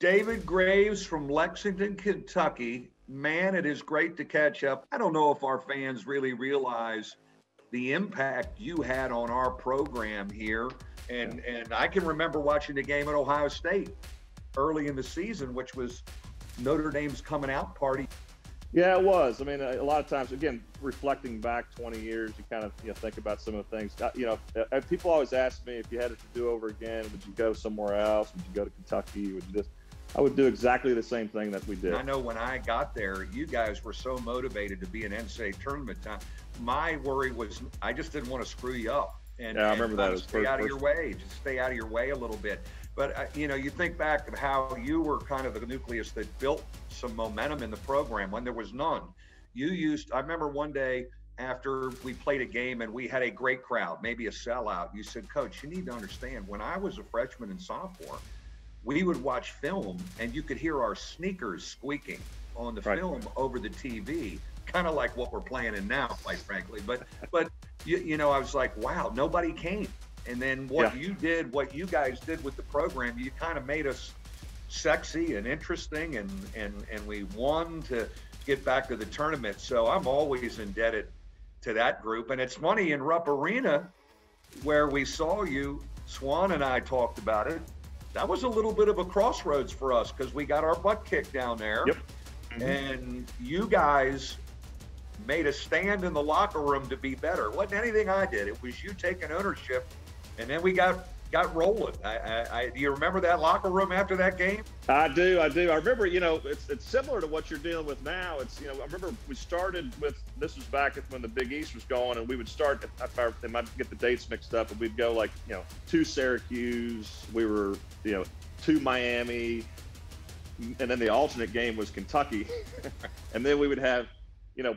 David Graves from Lexington, Kentucky. Man, it is great to catch up. I don't know if our fans really realize the impact you had on our program here. And I can remember watching the game at Ohio State early in the season, which was Notre Dame's coming out party. Yeah, it was. I mean, a lot of times, again, reflecting back 20 years, you kind of think about some of the things. People always ask me, if you had it to do over again, would you go somewhere else? Would you go to Kentucky? Would you just? I would do exactly the same thing that we did. I know when I got there, you guys were so motivated to be an NCAA tournament time. My worry was I just didn't want to screw you up. And I remember that. Stay out of your way. Just stay out of your way a little bit. But, you think back of how you were kind of the nucleus that built some momentum in the program when there was none. I remember one day after we played a game and we had a great crowd, maybe a sellout, you said, Coach, you need to understand, when I was a freshman and sophomore, we would watch film and you could hear our sneakers squeaking on the film over the TV, kind of like what we're playing in now, quite frankly. But I was like, wow, nobody came. And then what you guys did with the program, you kind of made us sexy and interesting, and we won to get back to the tournament. So I'm always indebted to that group. And it's funny, in Rupp Arena, where we saw you, Swan and I talked about it, that was a little bit of a crossroads for us because we got our butt kicked down there. Yep. Mm-hmm. And you guys made a stand in the locker room to be better. It wasn't anything I did. It was you taking ownership. And then we got rolling. Do you remember that locker room after that game? I do. I remember, it's similar to what you're dealing with now. I remember we started with, this was back when the Big East was going, and we would start, they might get the dates mixed up, but we'd go to Syracuse, we were, to Miami, and then the alternate game was Kentucky. And then we would have,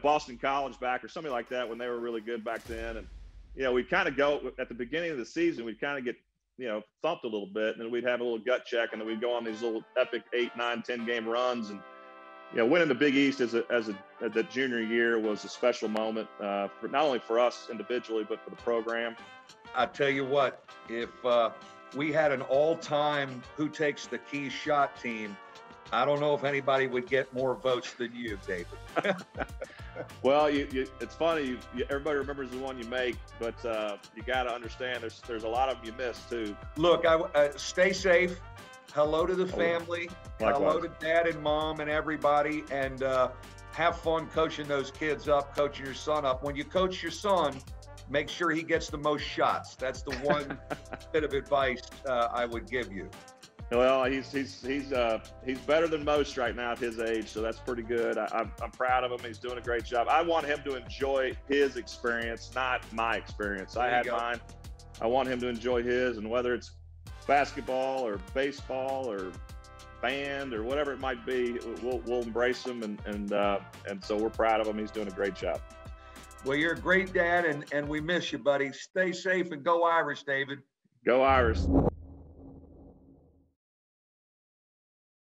Boston College back or something like that when they were really good back then. And, we'd kind of go at the beginning of the season, we'd kind of get, thumped a little bit, and then we'd have a little gut check, and then we'd go on these little epic 8, 9, 10 game runs. And, winning the Big East as the junior year was a special moment for not only for us individually, but for the program. I tell you what, if we had an all-time who takes the key shot team, I don't know if anybody would get more votes than you, David. Well, it's funny. Everybody remembers the one you make, but you got to understand there's a lot of them you miss too. Look, stay safe. Hello to the family. Likewise. Hello to Dad and Mom and everybody, and have fun coaching those kids up, coaching your son up. When you coach your son, make sure he gets the most shots. That's the one bit of advice I would give you. Well, he's better than most right now at his age, so that's pretty good. I'm proud of him. He's doing a great job. I want him to enjoy his experience, not my experience. I had mine. I want him to enjoy his, and whether it's basketball or baseball or band or whatever it might be, we'll embrace him, and so we're proud of him. He's doing a great job. Well, you're a great dad, and we miss you, buddy. Stay safe and go Irish, David. Go Irish.